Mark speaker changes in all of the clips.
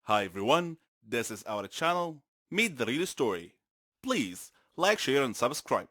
Speaker 1: Hi everyone, this is our channel, Meet the Real Story. Please like, share and subscribe.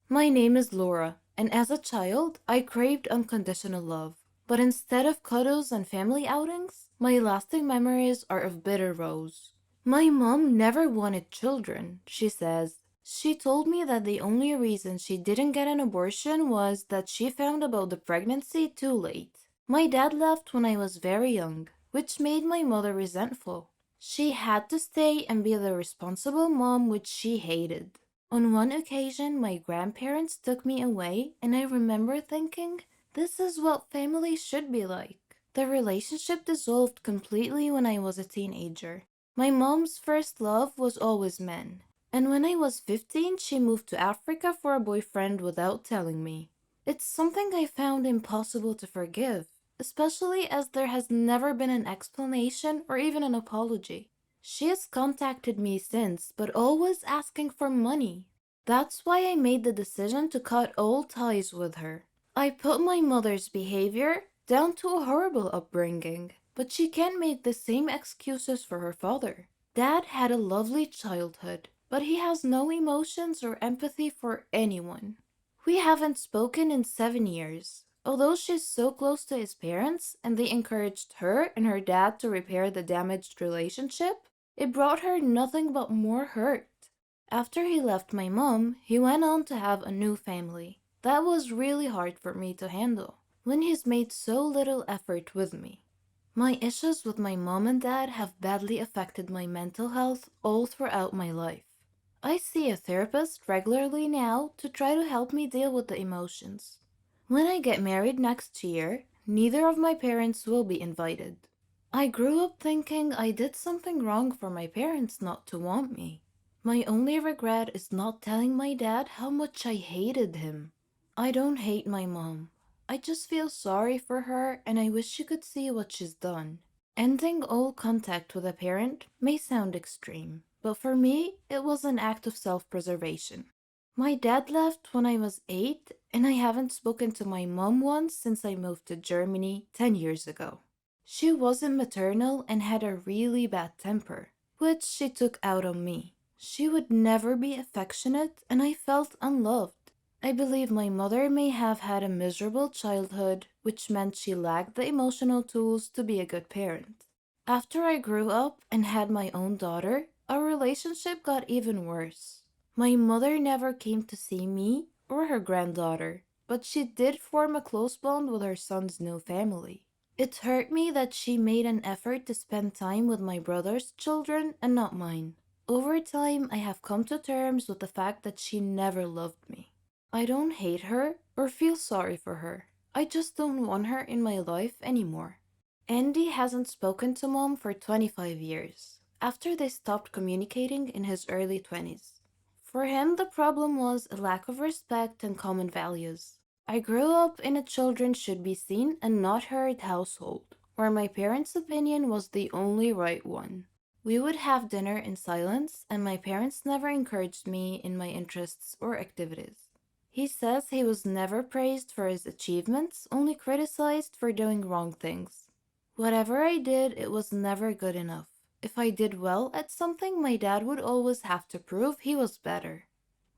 Speaker 2: My name is Laura, and as a child, I craved unconditional love. But instead of cuddles and family outings, my lasting memories are of bitter rows. My mom never wanted children, she says. She told me that the only reason she didn't get an abortion was that she found about the pregnancy too late. My dad left when I was very young, which made my mother resentful. She had to stay and be the responsible mom, which she hated. On one occasion, my grandparents took me away, and I remember thinking, this is what family should be like. The relationship dissolved completely when I was a teenager. My mom's first love was always men, and when I was 15, she moved to Africa for a boyfriend without telling me. It's something I found impossible to forgive, especially as there has never been an explanation or even an apology. She has contacted me since, but always asking for money. That's why I made the decision to cut all ties with her. I put my mother's behavior down to a horrible upbringing, but she can't make the same excuses for her father. Dad had a lovely childhood, but he has no emotions or empathy for anyone. We haven't spoken in 7 years. Although she's so close to his parents and they encouraged her and her dad to repair the damaged relationship, it brought her nothing but more hurt. After he left my mom, he went on to have a new family. That was really hard for me to handle when he's made so little effort with me. My issues with my mom and dad have badly affected my mental health all throughout my life. I see a therapist regularly now to try to help me deal with the emotions. When I get married next year, neither of my parents will be invited. I grew up thinking I did something wrong for my parents not to want me. My only regret is not telling my dad how much I hated him. I don't hate my mom. I just feel sorry for her and I wish she could see what she's done. Ending all contact with a parent may sound extreme, but for me, it was an act of self preservation. My dad left when I was 8, and I haven't spoken to my mom once since I moved to Germany 10 years ago. She wasn't maternal and had a really bad temper, which she took out on me. She would never be affectionate, and I felt unloved. I believe my mother may have had a miserable childhood, which meant she lacked the emotional tools to be a good parent. After I grew up and had my own daughter, our relationship got even worse. My mother never came to see me or her granddaughter, but she did form a close bond with her son's new family. It hurt me that she made an effort to spend time with my brother's children and not mine. Over time, I have come to terms with the fact that she never loved me. I don't hate her or feel sorry for her. I just don't want her in my life anymore. Andy hasn't spoken to mom for 25 years, after they stopped communicating in his early 20s. For him, the problem was a lack of respect and common values. I grew up in a children should be seen and not heard household, where my parents' opinion was the only right one. We would have dinner in silence, and my parents never encouraged me in my interests or activities. He says he was never praised for his achievements, only criticized for doing wrong things. Whatever I did, it was never good enough. If I did well at something, my dad would always have to prove he was better.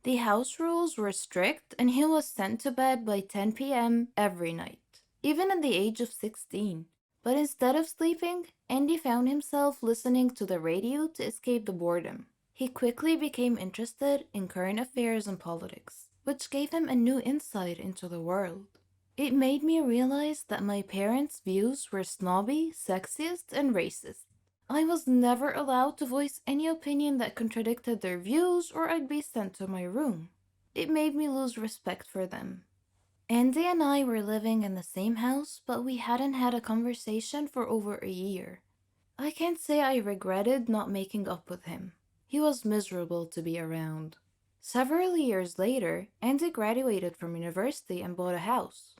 Speaker 2: The house rules were strict, and he was sent to bed by 10 p.m. every night, even at the age of 16. But instead of sleeping, Andy found himself listening to the radio to escape the boredom. He quickly became interested in current affairs and politics, which gave him a new insight into the world. It made me realize that my parents' views were snobby, sexist, and racist. I was never allowed to voice any opinion that contradicted their views, or I'd be sent to my room. It made me lose respect for them. Andy and I were living in the same house, but we hadn't had a conversation for over a year. I can't say I regretted not making up with him. He was miserable to be around. Several years later, Andy graduated from university and bought a house.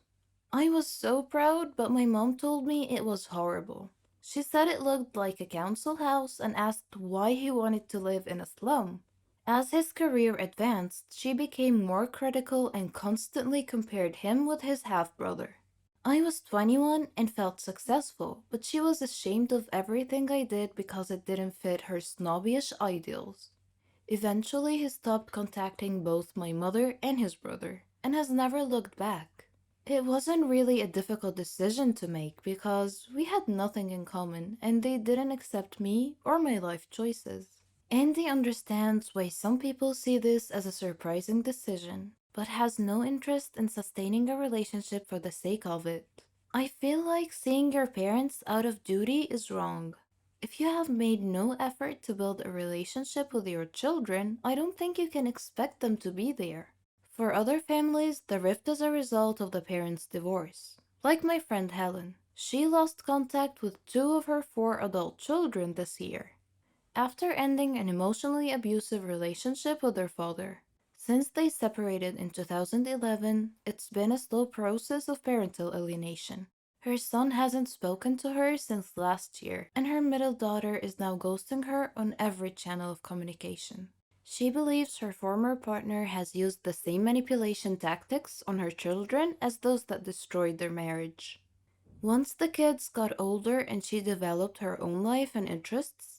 Speaker 2: I was so proud, but my mom told me it was horrible. She said it looked like a council house and asked why he wanted to live in a slum. As his career advanced, she became more critical and constantly compared him with his half brother. I was 21 and felt successful, but she was ashamed of everything I did because it didn't fit her snobbish ideals. Eventually, he stopped contacting both my mother and his brother, and has never looked back. It wasn't really a difficult decision to make because we had nothing in common and they didn't accept me or my life choices. Andy understands why some people see this as a surprising decision, but has no interest in sustaining a relationship for the sake of it. I feel like seeing your parents out of duty is wrong. If you have made no effort to build a relationship with your children, I don't think you can expect them to be there. For other families, the rift is a result of the parents' divorce. Like my friend Helen, she lost contact with two of her four adult children this year after ending an emotionally abusive relationship with their father. Since they separated in 2011, it's been a slow process of parental alienation. Her son hasn't spoken to her since last year, and her middle daughter is now ghosting her on every channel of communication. She believes her former partner has used the same manipulation tactics on her children as those that destroyed their marriage. Once the kids got older and she developed her own life and interests,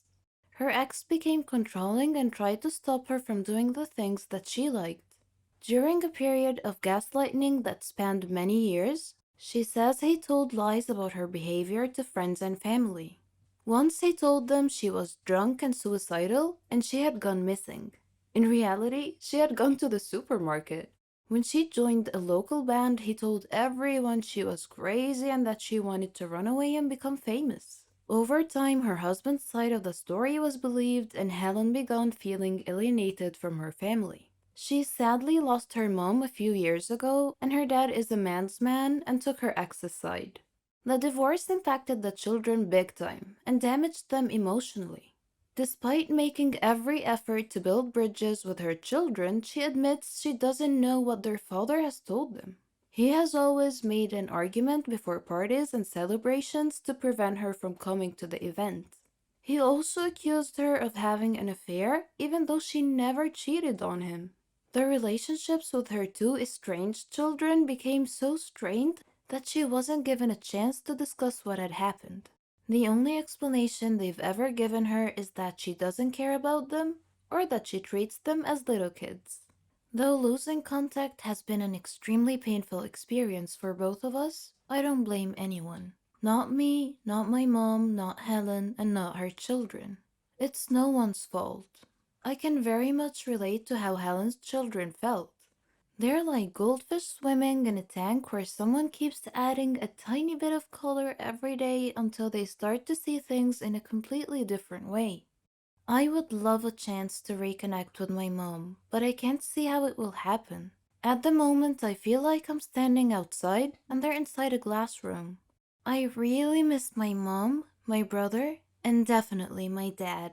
Speaker 2: her ex became controlling and tried to stop her from doing the things that she liked. During a period of gaslighting that spanned many years, she says he told lies about her behavior to friends and family. Once he told them she was drunk and suicidal and she had gone missing. In reality, she had gone to the supermarket. When she joined a local band, he told everyone she was crazy and that she wanted to run away and become famous. Over time, her husband's side of the story was believed, and Helen began feeling alienated from her family. She sadly lost her mom a few years ago, and her dad is a man's man and took her ex's side. The divorce impacted the children big time and damaged them emotionally. Despite making every effort to build bridges with her children, she admits she doesn't know what their father has told them. He has always made an argument before parties and celebrations to prevent her from coming to the event. He also accused her of having an affair, even though she never cheated on him. The relationships with her two estranged children became so strained that she wasn't given a chance to discuss what had happened. The only explanation they've ever given her is that she doesn't care about them or that she treats them as little kids. Though losing contact has been an extremely painful experience for both of us, I don't blame anyone. Not me, not my mom, not Helen, and not her children. It's no one's fault. I can very much relate to how Helen's children felt. They're like goldfish swimming in a tank where someone keeps adding a tiny bit of color every day until they start to see things in a completely different way. I would love a chance to reconnect with my mom, but I can't see how it will happen. At the moment, I feel like I'm standing outside and they're inside a glass room. I really miss my mom, my brother, and definitely my dad.